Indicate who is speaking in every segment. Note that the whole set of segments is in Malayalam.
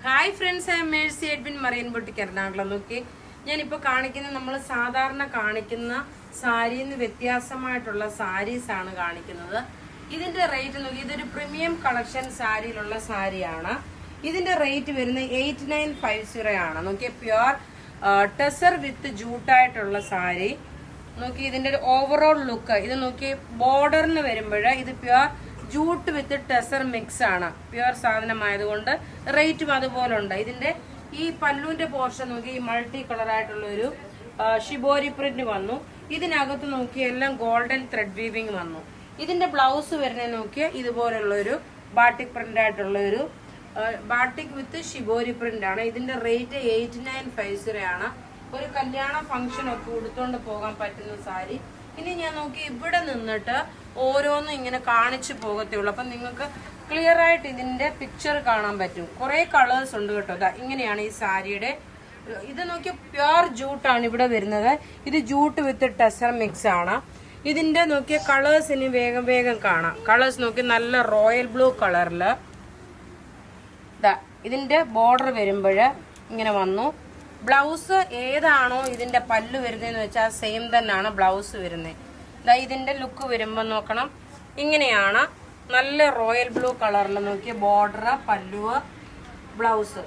Speaker 1: Hi friends, I M Mercy Edwin marine boutique Ernakulam. നോക്കി ഞാനിപ്പോൾ കാണിക്കുന്ന നമ്മൾ സാധാരണ കാണിക്കുന്ന സാരിയിൽ നിന്ന് വ്യത്യാസമായിട്ടുള്ള സാരീസ് ആണ് കാണിക്കുന്നത്. ഇതിന്റെ റേറ്റ് നോക്കി, ഇതൊരു പ്രീമിയം കളക്ഷൻ സാരിയിലുള്ള സാരിയാണ്. ഇതിന്റെ റേറ്റ് വരുന്നത് 8950 ആണ്. നോക്കിയ പ്യുർ ടെസർ വിത്ത് ജൂട്ടായിട്ടുള്ള സാരി. നോക്കി ഇതിന്റെ ഒരു ഓവറോൾ ലുക്ക് ഇത് നോക്കി. ബോർഡറിന് വരുമ്പോൾ ഇത് പ്യുർ ജൂട്ട് വിത്ത് ടെസർ മിക്സ് ആണ്. പ്യുർ സാധനമായതുകൊണ്ട് റേറ്റും അതുപോലെ ഉണ്ട്. ഇതിന്റെ ഈ പല്ലുവിന്റെ പോർഷൻ നോക്കി ഈ മൾട്ടി കളർ ആയിട്ടുള്ള ഒരു ഷിബോരി പ്രിന്റ് വന്നു. ഇതിനകത്ത് നോക്കി എല്ലാം ഗോൾഡൻ ത്രെഡ് വീവിംഗ് വന്നു. ഇതിന്റെ ബ്ലൗസ് വരുന്നത് നോക്കിയ ഇതുപോലുള്ള ഒരു ബാട്ടിക് പ്രിന്റ് ആയിട്ടുള്ള ഒരു ബാട്ടിക് വിത്ത് ഷിബോരി പ്രിന്റ് ആണ്. ഇതിന്റെ റേറ്റ് 8950 ആണ്. ഒരു കല്യാണ ഫംഗ്ഷൻ ഒക്കെ ഉടുത്തോണ്ട് പോകാൻ പറ്റുന്ന സാരി. ഇനി ഞാൻ നോക്കി ഇവിടെ നിന്നിട്ട് ഓരോന്നും ഇങ്ങനെ കാണിച്ചു പോകത്തുള്ളൂ. അപ്പം നിങ്ങൾക്ക് ക്ലിയർ ആയിട്ട് ഇതിന്റെ പിക്ചർ കാണാൻ പറ്റും. കുറെ കളേഴ്സ് ഉണ്ട് കേട്ടോ. ഇങ്ങനെയാണ് ഈ സാരിയുടെ. ഇത് നോക്കി പ്യുർ ജൂട്ടാണ് ഇവിടെ വരുന്നത്. ഇത് ജൂട്ട് വിത്ത് ടെസർ മിക്സ് ആണ്. ഇതിന്റെ നോക്കിയ കളേഴ്സ് ഇനി വേഗം വേഗം കാണാം. കളേഴ്സ് നോക്കി നല്ല റോയൽ ബ്ലൂ കളറില് ഇതിന്റെ ബോർഡർ വരുമ്പോൾ ഇങ്ങനെ വന്നു. ബ്ലൗസ് ഏതാണോ ഇതിന്റെ പല്ല് വരുന്നതെന്ന് വെച്ചാൽ സെയിം തന്നെയാണ് ബ്ലൗസ് വരുന്നത്. ഇതിന്റെ ലുക്ക് വരുമ്പോൾ നോക്കണം, ഇങ്ങനെയാണ്. നല്ല റോയൽ ബ്ലൂ കളറിൽ നോക്കിയ ബോർഡർ, പല്ലുവ്, ബ്ലൗസ്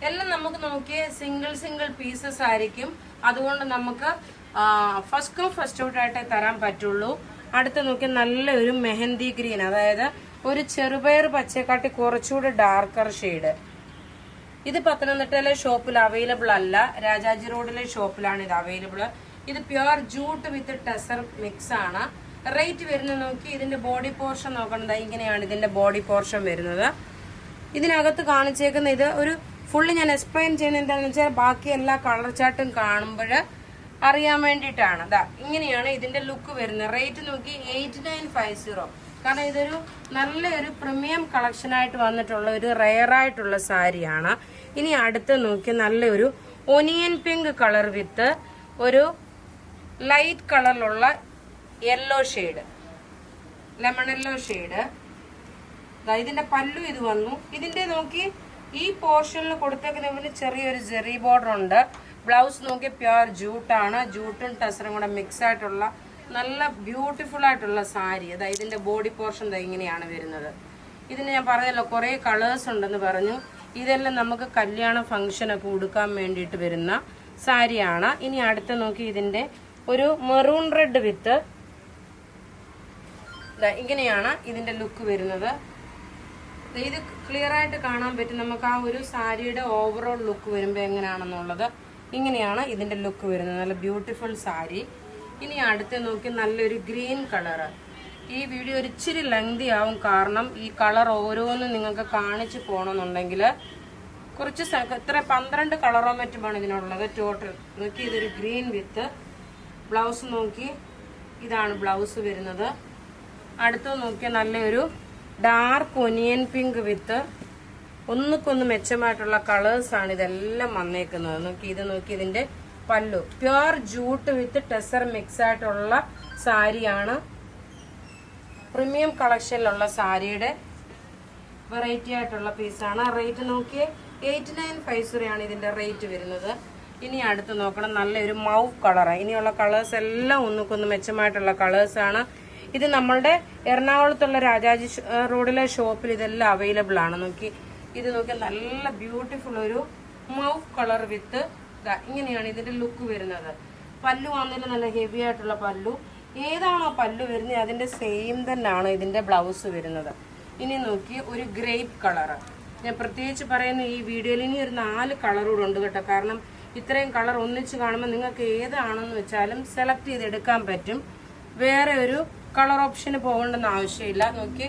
Speaker 1: എല്ലാം നമുക്ക് നോക്കിയ സിംഗിൾ പീസസ് ആയിരിക്കും. അതുകൊണ്ട് നമുക്ക് ഫസ്റ്റ് ഔട്ട് ആയിട്ടേ തരാൻ പറ്റുള്ളൂ. അടുത്ത് നോക്കി നല്ലൊരു മെഹന്തി ഗ്രീൻ, അതായത് ഒരു ചെറുപയർ പച്ചക്കാട്ടി കുറച്ചുകൂടെ ഡാർക്കർ ഷെയ്ഡ്. ഇത് പത്തനംതിട്ടയിലെ ഷോപ്പിൽ അവൈലബിൾ അല്ല, രാജാജി റോഡിലെ ഷോപ്പിലാണ് ഇത് അവൈലബിൾ. ഇത് പ്യുർ ജൂട്ട് വിത്ത് ടെസർ മിക്സ് ആണ്. റേറ്റ് വരുന്നത് നോക്കി ഇതിന്റെ ബോഡി പോർഷൻ നോക്കണത് ഇങ്ങനെയാണ്. ഇതിന്റെ ബോഡി പോർഷൻ വരുന്നത് ഇതിനകത്ത് കാണിച്ചേക്കുന്ന ഇത് ഒരു ഫുള്ള് ഞാൻ എക്സ്പ്ലെയിൻ ചെയ്യുന്നത് എന്താണെന്ന് വെച്ചാൽ ബാക്കി എല്ലാ കളർ ചാർട്ടും കാണുമ്പോൾ അറിയാൻ വേണ്ടിയിട്ടാണ്. ഇങ്ങനെയാണ് ഇതിന്റെ ലുക്ക് വരുന്നത്. റേറ്റ് നോക്കി 8950. കാരണം ഇതൊരു നല്ലൊരു പ്രീമിയം കളക്ഷൻ ആയിട്ട് വന്നിട്ടുള്ള ഒരു റെയർ ആയിട്ടുള്ള സാരിയാണ്. ഇനി അടുത്ത് നോക്കി നല്ലൊരു ഒനിയൻ പിങ്ക് കളർ വിത്ത് ഒരു ലൈറ്റ് കളറിലുള്ള yellow shade, lemon yellow shade. ഇതിന്റെ പല്ലു ഇത് വന്നു. ഇതിന്റെ നോക്കി ഈ പോർഷനിൽ കൊടുത്തേക്കുന്ന ചെറിയൊരു ജെറി ബോർഡർ ഉണ്ട്. ബ്ലൗസ് നോക്കി പ്യുർ ജൂട്ടാണ്. ജൂട്ടും ടെസറും കൂടെ മിക്സ് ആയിട്ടുള്ള നല്ല ബ്യൂട്ടിഫുൾ ആയിട്ടുള്ള സാരി. ഇതിന്റെ ബോഡി പോർഷൻ ഇങ്ങനെയാണ് വരുന്നത്. ഇതിന് ഞാൻ പറഞ്ഞല്ലോ കുറെ കളേഴ്സ് ഉണ്ടെന്ന് പറഞ്ഞു. ഇതെല്ലാം നമുക്ക് കല്യാണ ഫംഗ്ഷനൊക്കെ ഉടുക്കാൻ വേണ്ടിയിട്ട് വരുന്ന സാരിയാണ്. ഇനി അടുത്ത് നോക്കി ഇതിന്റെ ഒരു മെറൂൺ റെഡ് വിത്ത് ഇങ്ങനെയാണ് ഇതിന്റെ ലുക്ക് വരുന്നത്. ഇത് ക്ലിയർ ആയിട്ട് കാണാൻ പറ്റും നമുക്ക് ആ ഒരു സാരിയുടെ ഓവറോൾ ലുക്ക് വരുമ്പോൾ എങ്ങനെയാണെന്നുള്ളത്. ഇങ്ങനെയാണ് ഇതിന്റെ ലുക്ക് വരുന്നത്. നല്ല ബ്യൂട്ടിഫുൾ സാരി. ഇനി അടുത്ത് നോക്കി നല്ലൊരു ഗ്രീൻ കളറ്. ഈ വീഡിയോ ഒരു ഇച്ചിരി ലെങ്തി ആവും, കാരണം ഈ കളർ ഓരോന്നും നിങ്ങൾക്ക് കാണിച്ചു പോകണമെന്നുണ്ടെങ്കിൽ കുറച്ച് ഇത്ര 12 കളറോ മറ്റുമാണ് ഇതിനുള്ളത് ടോട്ടൽ. നോക്കി ഇതൊരു ഗ്രീൻ വിത്ത് ബ്ലൗസ് നോക്കി ഇതാണ് ബ്ലൗസ് വരുന്നത്. അടുത്ത് നോക്കിയ നല്ലൊരു ഡാർക്ക് ഒനിയൻ പിങ്ക് വിത്ത് ഒന്നുക്കൊന്ന് മെച്ചമായിട്ടുള്ള കളേഴ്സാണ് ഇതെല്ലാം വന്നേക്കുന്നത്. നോക്കി ഇത് നോക്കി ഇതിന്റെ പല്ലു പ്യുർ ജൂട്ട് വിത്ത് ടെസർ മിക്സ് ആയിട്ടുള്ള സാരിയാണ്. പ്രീമിയം കളക്ഷനിലുള്ള സാരിയുടെ വെറൈറ്റി ആയിട്ടുള്ള പീസാണ്. റേറ്റ് നോക്കിയേ 8950 ആണ് ഇതിന്റെ റേറ്റ് വരുന്നത്. ഇനി അടുത്ത് നോക്കണം നല്ലൊരു മൗവ് കളറാണ്. ഇനിയുള്ള കളേഴ്സ് എല്ലാം ഒന്നുക്കൊന്ന് മെച്ചമായിട്ടുള്ള കളേഴ്സാണ്. ഇത് നമ്മളുടെ എറണാകുളത്തുള്ള രാജാജി റോഡിലെ ഷോപ്പിൽ ഇതെല്ലാം അവൈലബിൾ ആണ്. നോക്കി ഇത് നോക്കി നല്ല ബ്യൂട്ടിഫുൾ ഒരു മൗവ് കളർ വിത്ത് ഇങ്ങനെയാണ് ഇതിന്റെ ലുക്ക് വരുന്നത്. പല്ലു വന്നിട്ട് നല്ല ഹെവി ആയിട്ടുള്ള പല്ലു. ഏതാണോ പല്ലു വരുന്നത് അതിന്റെ സെയിം തന്നെയാണ് ഇതിന്റെ ബ്ലൗസ് വരുന്നത്. ഇനി നോക്കി ഒരു ഗ്രേപ്പ് കളറ്. ഞാൻ പ്രത്യേകിച്ച് പറയുന്ന ഈ വീഡിയോയിൽ ഇനി ഒരു 4 കളർ കൂടെ ഉണ്ട് കേട്ടോ. കാരണം ഇത്രയും കളർ ഒന്നിച്ച് കാണുമ്പോൾ നിങ്ങൾക്ക് ഏതാണെന്ന് വെച്ചാലും സെലക്ട് ചെയ്തെടുക്കാൻ പറ്റും. വേറെ ഒരു കളർ ഓപ്ഷന് പോകേണ്ടെന്ന് ആവശ്യമില്ല. നോക്കി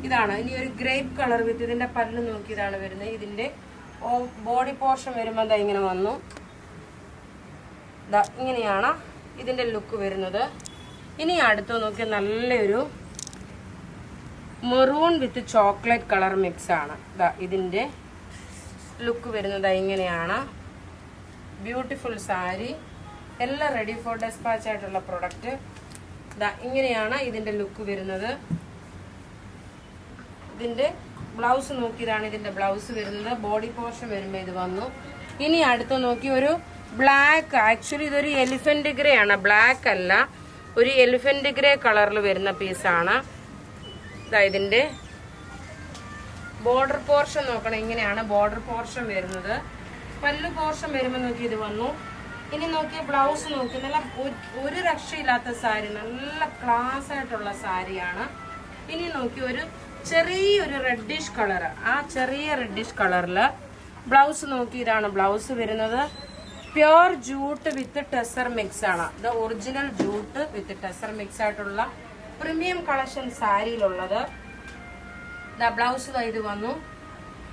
Speaker 1: ഇതാണ് ഇനി ഒരു ഗ്രേപ്പ് കളർ വിത്ത് ഇതിന്റെ പല്ല് നോക്കി ഇതാണ് വരുന്നത്. ഇതിന്റെ ബോഡി പോർഷൻ വരുമ്പോൾ ഇങ്ങനെ വന്നു. ഇങ്ങനെയാണ് ഇതിന്റെ ലുക്ക് വരുന്നത്. ഇനി അടുത്ത് നോക്കി നല്ലൊരു മെറൂൺ വിത്ത് ചോക്ലേറ്റ് കളർ മിക്സ് ആണ്. ഇതിന്റെ ലുക്ക് വരുന്നത് ഇങ്ങനെയാണ്. ബ്യൂട്ടിഫുൾ സാരി, എല്ലാം റെഡി ഫോർ ഡെസ്പാച്ച് ആയിട്ടുള്ള പ്രൊഡക്റ്റ്. ഇങ്ങനെയാണ് ഇതിന്റെ ലുക്ക് വരുന്നത്. ഇതിന്റെ ബ്ലൗസ് നോക്കി ഇതാണ് ഇതിന്റെ ബ്ലൗസ് വരുന്നത്. ബോഡി പോർഷൻ വരുമ്പോൾ ഇത് വന്നു. ഇനി അടുത്ത് നോക്കി ഒരു ബ്ലാക്ക്, ആക്ച്വലി ഇതൊരു എലിഫന്റ് ഗ്രേ ആണ്, ബ്ലാക്ക് അല്ല, ഒരു എലിഫന്റ് ഗ്രേ കളറിൽ വരുന്ന പീസാണ്. ഇതാ ഇതിന്റെ ബോർഡർ പോർഷൻ നോക്കണം, ഇങ്ങനെയാണ് ബോർഡർ പോർഷൻ വരുന്നത്. പല്ലു പോർഷൻ വരുമ്പോൾ നോക്കി ഇത് വന്നു. ഇനി നോക്കിയ ബ്ലൗസ് നോക്കി, നല്ല ഒരു രക്ഷയില്ലാത്ത സാരി, നല്ല ക്ലാസ് ആയിട്ടുള്ള സാരിയാണ്. ഇനി നോക്കി ഒരു ചെറിയൊരു റെഡിഷ് കളർ, ആ ചെറിയ റെഡിഷ് കളറിൽ ബ്ലൗസ് നോക്കി ഇതാണ് ബ്ലൗസ് വരുന്നത്. പ്യോർ ജൂട്ട് വിത്ത് ടെസർ മിക്സ് ആണ്. ഇത് ഒറിജിനൽ ജൂട്ട് വിത്ത് ടെസർ മിക്സ് ആയിട്ടുള്ള പ്രീമിയം കളക്ഷൻ സാരിയിലുള്ളത്. ബ്ലൗസ് ഇത് വന്നു,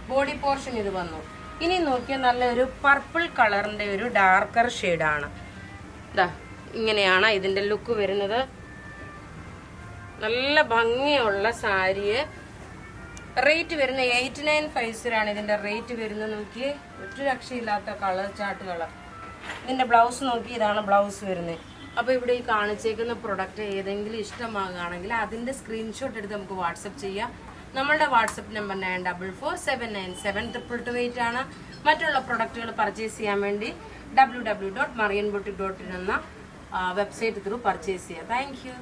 Speaker 1: ബോഡി പോർഷൻ ഇത് വന്നു. ഇനി നോക്കിയാൽ നല്ലൊരു പർപ്പിൾ കളറിന്റെ ഒരു ഡാർക്കർ ഷെയ്ഡാണ്. ഇതാ ഇങ്ങനെയാണ് ഇതിന്റെ ലുക്ക് വരുന്നത്. നല്ല ഭംഗിയുള്ള സാരിയെ റേറ്റ് വരുന്ന 8950 ഇതിന്റെ റേറ്റ് വരുന്നത്. നോക്കിയേ, ഒരു രക്ഷയില്ലാത്ത കളർ ചാർട്ട് കളർ. ഇതിന്റെ ബ്ലൗസ് നോക്കി ഇതാണ് ബ്ലൗസ് വരുന്നത്. അപ്പൊ ഇവിടെ ഈ കാണിച്ചേക്കുന്ന പ്രൊഡക്റ്റ് ഏതെങ്കിലും ഇഷ്ടമാകുകയാണെങ്കിൽ അതിന്റെ സ്ക്രീൻഷോട്ട് എടുത്ത് നമുക്ക് വാട്സപ്പ് ചെയ്യാം. നമ്മളുടെ വാട്സപ്പ് നമ്പർ 9447972228 ആണ്. മറ്റുള്ള പ്രൊഡക്റ്റുകൾ പർച്ചേസ് ചെയ്യാൻ വേണ്ടി www.marianboutique.in എന്ന വെബ്സൈറ്റ് ത്രൂ പർച്ചേസ് ചെയ്യാം. Thank you.